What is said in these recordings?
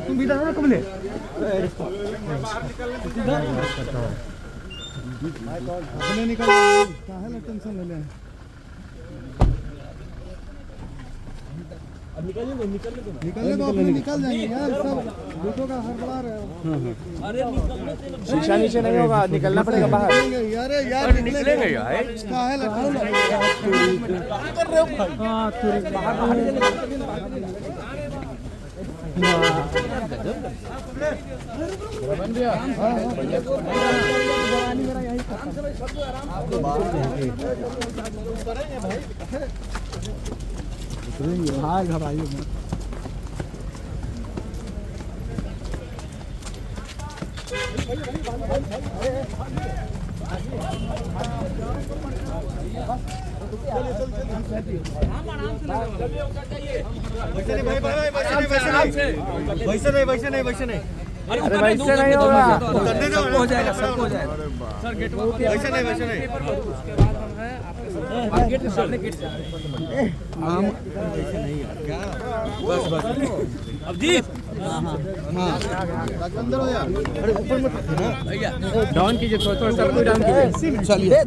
तुम इधर आओ ना कमले। अपने निकल कहाँ है टेंशन ले ले। अब निकलने दो अपने निकल जाएंगे यार, सब लूटो का हड़बड़ा रहे हो। शीशा नीचे नहीं होगा, निकलना पड़ेगा बाहर। यार निकलेंगे यार, कहाँ है हाँ घर आइए। वैसे नहीं अरे वैसे नहीं होगा, सबको हो जाएगा सर, गेट वैसे नहीं गेट के सामने गेट से बस अब जी अंदर हो यार, अरे ऊपर मत डाउन कीजिए, थोड़ा सर को डाउन कीजिए। चलिए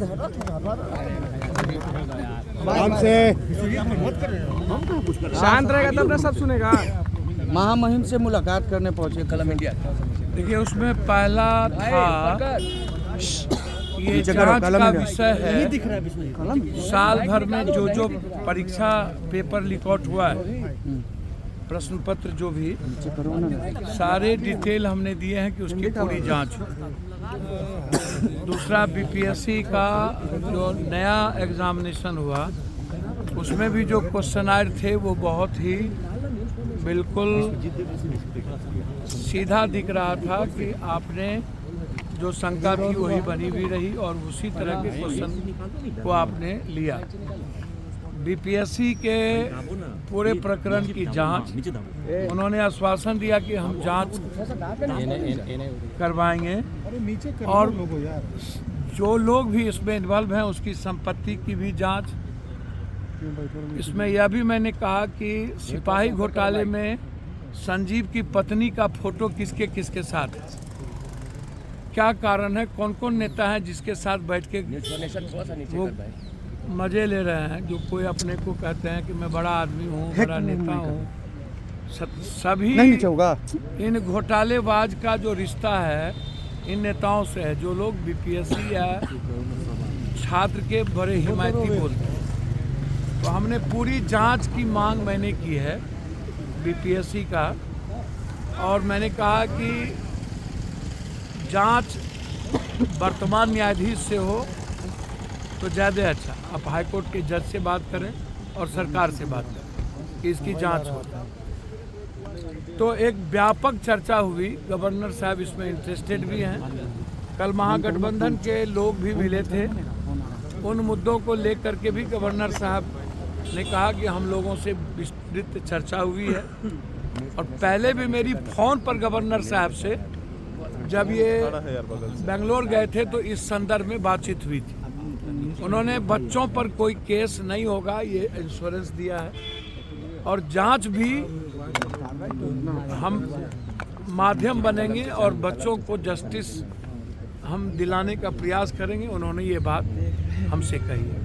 आराम से, शांत रहेगा तब ना सब सुनेगा। महामहिम से मुलाकात करने पहुंचे कलम इंडिया। देखिए उसमें पहला था ये जांच का विषय है, साल भर में जो परीक्षा पेपर लीक आउट हुआ है, प्रश्न पत्र जो भी सारे डिटेल हमने दिए हैं कि उसकी पूरी जांच हो। दूसरा बीपीएससी का जो नया एग्जामिनेशन हुआ उसमें भी जो क्वेश्चनायर थे वो बहुत ही बिल्कुल सीधा दिख रहा था कि आपने जो शंका थी वही बनी हुई रही और उसी तरह के क्वेश्चन को आपने लिया। बीपीएससी के पूरे प्रकरण की जांच उन्होंने आश्वासन दिया कि हम जांच करवाएंगे और जो लोग भी इसमें इन्वॉल्व हैं उसकी संपत्ति की भी जांच। इसमें यह भी मैंने कहा कि सिपाही घोटाले में संजीव की पत्नी का फोटो किसके किसके साथ है, क्या कारण है, कौन कौन नेता है जिसके साथ बैठ के वो मजे ले रहे हैं, जो कोई अपने को कहते हैं कि मैं बड़ा आदमी हूँ, बड़ा नेता हूँ। सभी इन घोटालेबाज का जो रिश्ता है इन नेताओं से है, जो लोग बीपीएससी या छात्र के बड़े हिमायती बोलते हैं। तो हमने पूरी जांच की मांग मैंने की है बीपीएससी का, और मैंने कहा कि जांच वर्तमान न्यायाधीश से हो तो ज़्यादा अच्छा। आप हाईकोर्ट के जज से बात करें और सरकार से बात करें कि इसकी जांच हो। तो एक व्यापक चर्चा हुई, गवर्नर साहब इसमें इंटरेस्टेड भी हैं। कल महागठबंधन के लोग भी मिले थे, उन मुद्दों को लेकर के भी गवर्नर साहब ने कहा कि हम लोगों से विस्तृत चर्चा हुई है। और पहले भी मेरी फ़ोन पर गवर्नर साहब से जब ये बेंगलोर गए थे तो इस संदर्भ में बातचीत हुई थी। उन्होंने बच्चों पर कोई केस नहीं होगा ये इंश्योरेंस दिया है, और जांच भी हम माध्यम बनेंगे और बच्चों को जस्टिस हम दिलाने का प्रयास करेंगे। उन्होंने ये बात हमसे कही है।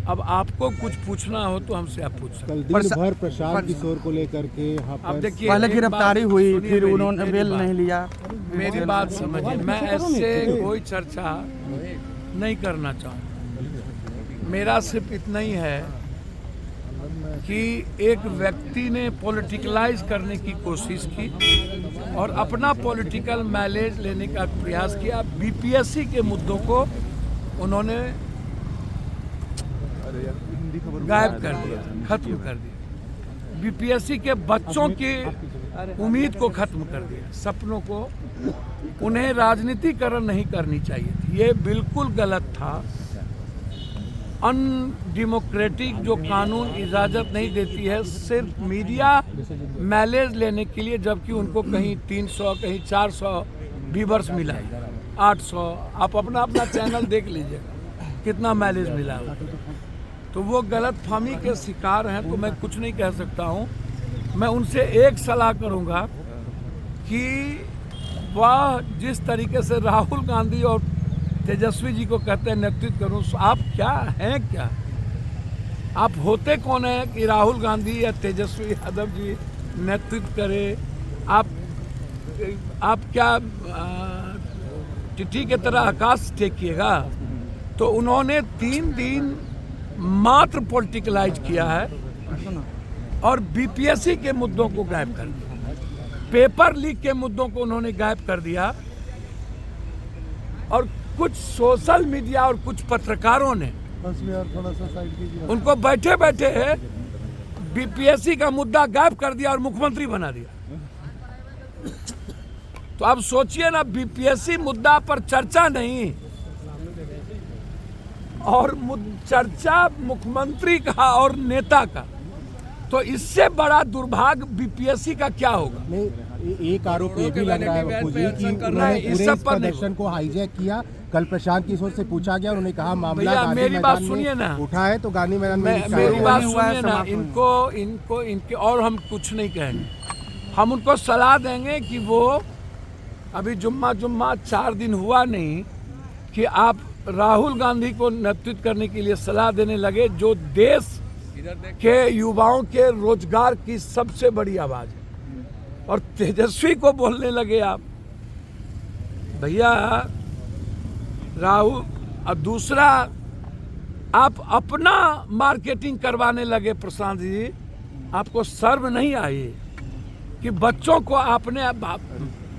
अब आपको कुछ पूछना हो तो हमसे आप पूछ सकते हैं। कल दिन भर प्रशांत किशोर को लेकर के अब देखिए, पहले गिरफ्तारी हुई, फिर उन्होंने बेल नहीं लिया। मेरी बात समझिए, मैं ऐसे कोई चर्चा नहीं करना चाहूँगा। मेरा सिर्फ इतना ही है कि एक व्यक्ति ने पॉलिटिकलाइज करने की कोशिश की और अपना पॉलिटिकल माइलेज लेने का प्रयास किया। बीपीएससी के मुद्दों को उन्होंने गायब कर दिया, खत्म कर दिया। बीपीएससी के बच्चों की उम्मीद को खत्म कर दिया, सपनों को। उन्हें राजनीतिकरण नहीं करनी चाहिए थी, ये बिल्कुल गलत था। अनडेमोक्रेटिक जो कानून इजाज़त नहीं देती है सिर्फ मीडिया माइलेज लेने के लिए, जबकि उनको कहीं 300 कहीं 400 व्यूअर्स मिला, 800। आप अपना चैनल देख लीजिएगा कितना माइलेज मिला। तो तो वो गलतफहमी के शिकार हैं, तो मैं कुछ नहीं कह सकता हूँ। मैं उनसे एक सलाह करूँगा कि वह जिस तरीके से राहुल गांधी और तेजस्वी जी को कहते हैं नेतृत्व करूँ, आप क्या हैं, क्या आप होते कौन है कि राहुल गांधी या तेजस्वी यादव जी नेतृत्व करे? आप क्या टिटी के तरह आकाश टेकिएगा? तो उन्होंने 3 दिन मात्र पॉलिटिकलाइज किया है और बीपीएससी के मुद्दों को गायब कर दिया, पेपर लीक के मुद्दों को उन्होंने गायब कर दिया। और कुछ सोशल मीडिया और कुछ पत्रकारों ने थोड़ा सा साइड कीजिए, उनको बैठे बैठे बीपीएससी का मुद्दा गायब कर दिया और मुख्यमंत्री बना दिया। तो आप सोचिए ना, बीपीएससी मुद्दा पर चर्चा नहीं और चर्चा मुख्यमंत्री का और नेता का, तो इससे बड़ा दुर्भाग्य बीपीएससी का क्या होगा? नहीं, एक आरोप ये भी लग रहा है मुझे कि उन्होंने पूरे इस प्रदर्शन को हाईजैक किया। कल प्रशांत किशोर से पूछा गया, उन्होंने कहा मामला गांधी मेरी बात मैदान सुनिए ना, में उठा है तो गांधी मैदान में मेरी बात सुनिए ना, इनके और हम कुछ नहीं कहेंगे। हम उनको सलाह देंगे कि वो अभी जुम्मा 4 दिन हुआ नहीं कि आप राहुल गांधी को नेतृत्व करने के लिए सलाह देने लगे, जो देश के युवाओं के रोजगार की सबसे बड़ी आवाज है। और तेजस्वी को बोलने लगे आप, भैया राहुल। और दूसरा, आप अपना मार्केटिंग करवाने लगे प्रशांत जी। आपको शर्म नहीं आई कि बच्चों को आपने